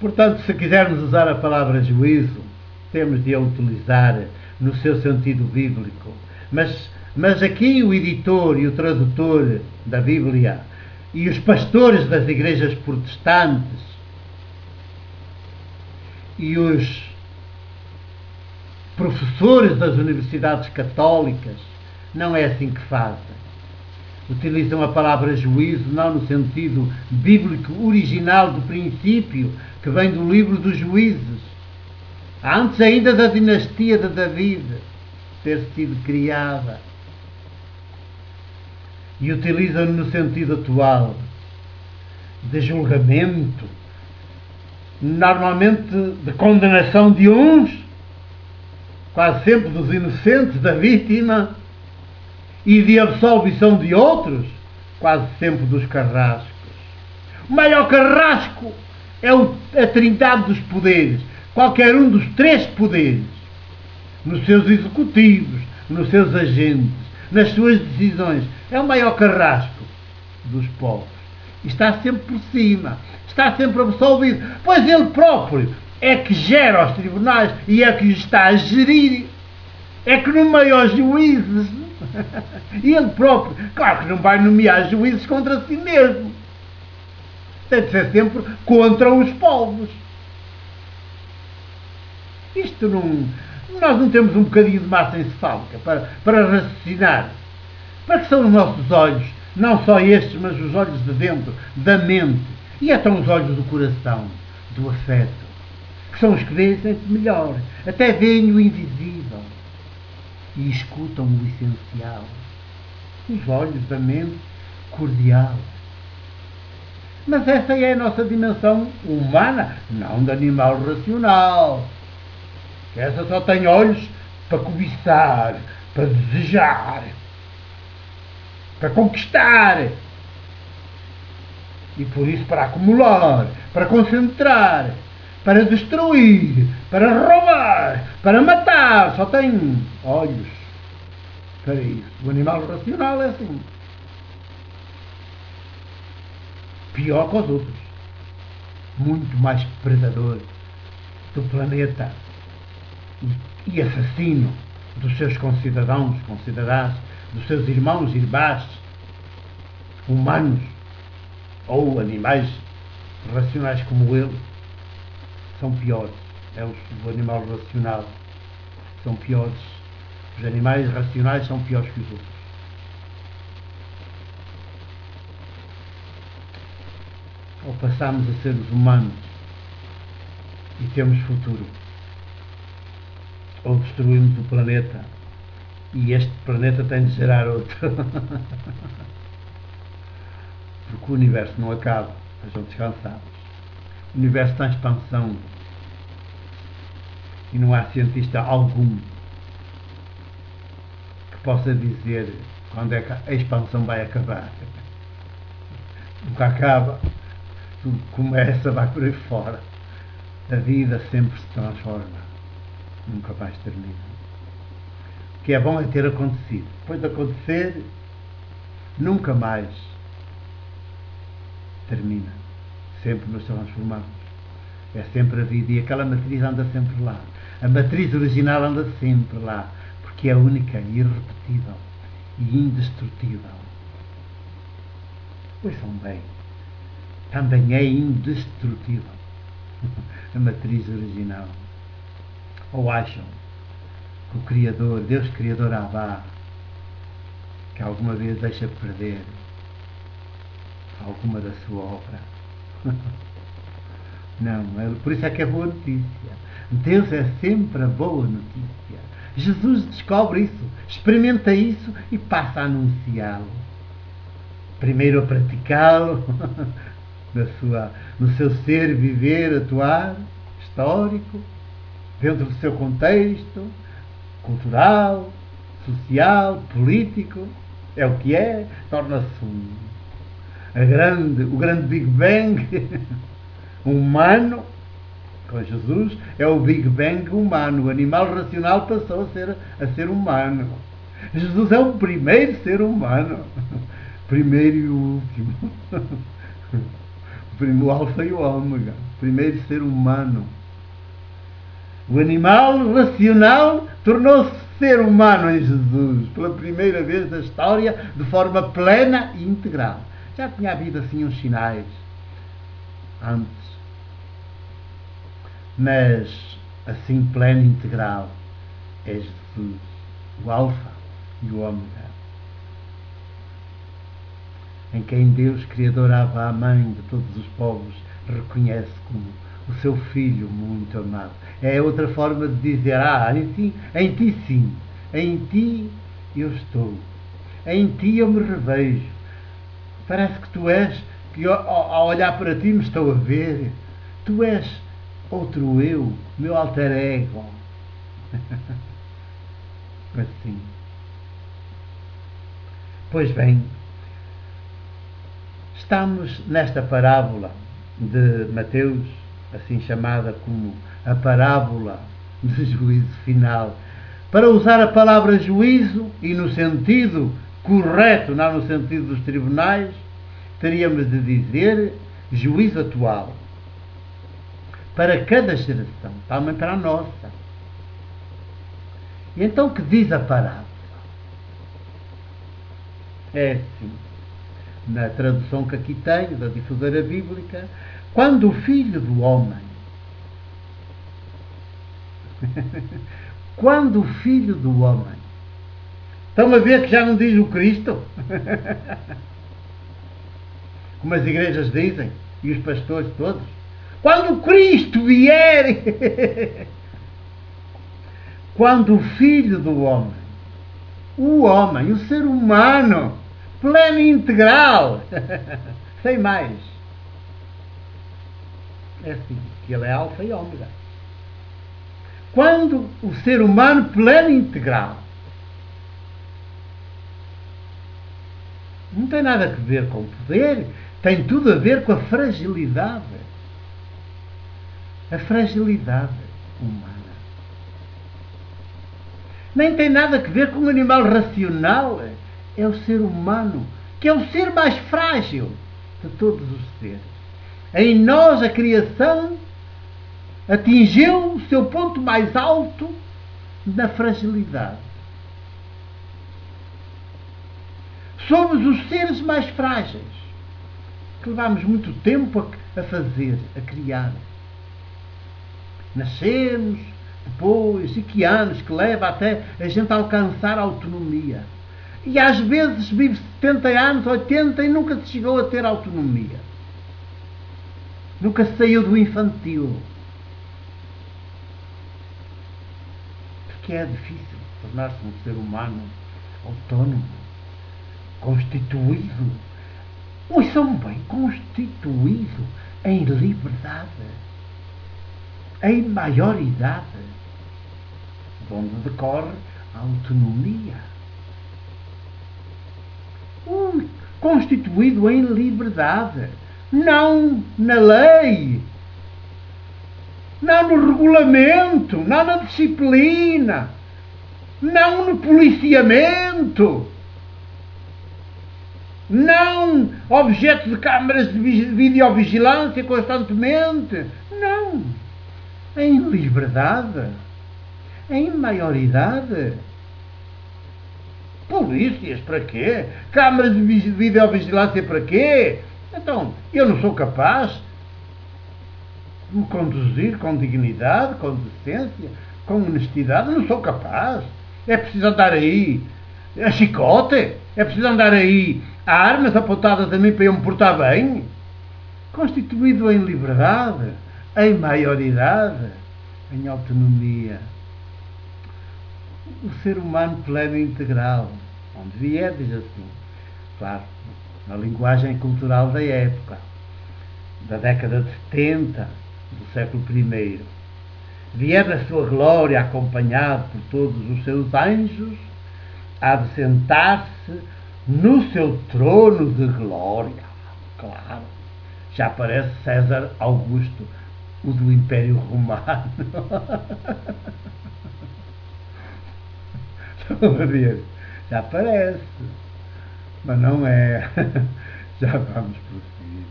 Portanto, se quisermos usar a palavra juízo, temos de a utilizar no seu sentido bíblico. Mas aqui o editor e o tradutor da Bíblia e os pastores das igrejas protestantes e os professores das universidades católicas não é assim que fazem. Utilizam a palavra juízo não no sentido bíblico original do princípio, que vem do livro dos Juízes, antes ainda da dinastia de David ter sido criada, e utilizam no sentido atual de julgamento, normalmente de condenação de uns, quase sempre dos inocentes, da vítima, e de absolvição de outros, quase sempre dos carrascos. O maior carrasco é a trindade dos poderes, qualquer um dos três poderes, nos seus executivos, nos seus agentes, nas suas decisões, é o maior carrasco dos povos. E está sempre por cima, está sempre absolvido, pois ele próprio é que gera os tribunais e é que os está a gerir, é que nomeia os juízes. E ele próprio, claro que não vai nomear juízes contra si mesmo, tem de ser sempre contra os povos. Isto não... Nós não temos um bocadinho de massa encefálica para raciocinar. Para que são os nossos olhos, não só estes, mas os olhos de dentro, da mente, e até os olhos do coração, do afeto, que são os que veem sempre melhor, até veem o invisível e escutam o essencial. Os olhos da mente cordial. Mas essa é a nossa dimensão humana, não de animal racional. Essa só tem olhos para cobiçar, para desejar, para conquistar. E por isso para acumular, para concentrar, para destruir, para roubar, para matar. Só tem olhos para isso. O animal racional é assim. Pior que os outros. Muito mais predador do planeta. E assassino dos seus concidadãos, concidadãs, dos seus irmãos e irmãs, humanos ou animais racionais como ele, são piores. É o animal racional. São piores. Os animais racionais são piores que os outros. Ou passamos a ser os humanos e temos futuro, ou destruímos o planeta e este planeta tem de gerar outro. Porque o universo não acaba, estejam descansados. O universo está em expansão e não há cientista algum que possa dizer quando é que a expansão vai acabar. Nunca acaba, tudo começa, vai por aí fora. A vida sempre se transforma, nunca mais termina. O que é bom é ter acontecido. Depois de acontecer, nunca mais termina. Sempre nos transformamos. É sempre a vida e aquela matriz anda sempre lá. A matriz original anda sempre lá, porque é única, irrepetível e indestrutível. Ouçam bem, também é indestrutível a matriz original. Ou acham que o Criador, Deus Criador Abá, que alguma vez deixa perder alguma da sua obra? Não, por isso é que é boa notícia. Deus é sempre a boa notícia. Jesus descobre isso, experimenta isso e passa a anunciá-lo. Primeiro a praticá-lo no seu ser, viver, atuar, histórico, dentro do seu contexto cultural, social, político. É o que é, torna-se o grande Big Bang humano. Com Jesus é o Big Bang humano. O animal racional passou a ser humano. Jesus é o primeiro ser humano. Primeiro e o último. O o alfa e o ômega, o primeiro ser humano. O animal racional tornou-se ser humano em Jesus, pela primeira vez na história, de forma plena e integral. Já tinha havido assim uns sinais antes, mas assim pleno e integral é Jesus, o alfa e o ômega, em quem Deus, Criador, Abba, a mãe de todos os povos, reconhece como o seu Filho muito amado. É outra forma de dizer, em ti sim, em ti eu estou, em ti eu me revejo. Parece que tu és, que ao olhar para ti me estou a ver, tu és outro eu, meu alter ego. Assim. Pois bem, estamos nesta parábola de Mateus, assim chamada como a parábola do juízo final. Para usar a palavra juízo, e no sentido correto, não no sentido dos tribunais, teríamos de dizer juízo atual. Para cada geração, também para a nossa. E então o que diz a parábola? É assim, na tradução que aqui tenho, da Difusora Bíblica, quando o Filho do Homem quando o Filho do Homem, estão a ver que já não diz o Cristo? Como as igrejas dizem, e os pastores todos. Quando o Cristo vier, quando o Filho do Homem, o ser humano, pleno e integral, sem mais. É assim, que ele é alfa e ômega. Quando o ser humano pleno e integral, não tem nada a ver com o poder, tem tudo a ver com a fragilidade. A fragilidade humana. Nem tem nada a ver com o animal racional. É o ser humano, que é o ser mais frágil de todos os seres. Em nós a criação atingiu o seu ponto mais alto na fragilidade. Somos os seres mais frágeis, que levamos muito tempo a fazer, a criar. Nascemos, depois, e que anos que leva até a gente alcançar a autonomia. E às vezes vive 70 anos, 80 e nunca se chegou a ter autonomia. Nunca se saiu do infantil. Porque é difícil tornar-se um ser humano autónomo, constituído. Ouçam bem, constituído em liberdade, em maioridade, de onde decorre a autonomia. Constituído em liberdade, não na lei, não no regulamento, não na disciplina, não no policiamento, não objeto de câmaras de videovigilância constantemente, não, em liberdade, em maioridade. Polícias para quê? Câmaras de videovigilância para quê? Então, eu não sou capaz de me conduzir com dignidade, com decência, com honestidade, eu não sou capaz. É preciso andar aí a chicote? É preciso andar aí a armas apontadas a mim para eu me portar bem? Constituído em liberdade, em maioridade, em autonomia. O ser humano pleno e integral, onde vier, diz assim, claro, na linguagem cultural da época, da década de 70 do século I, vier da sua glória acompanhado por todos os seus anjos, há de sentar-se no seu trono de glória. Claro, já parece César Augusto, o do Império Romano. Estão a ver? Já parece, mas não é. Já vamos prosseguir.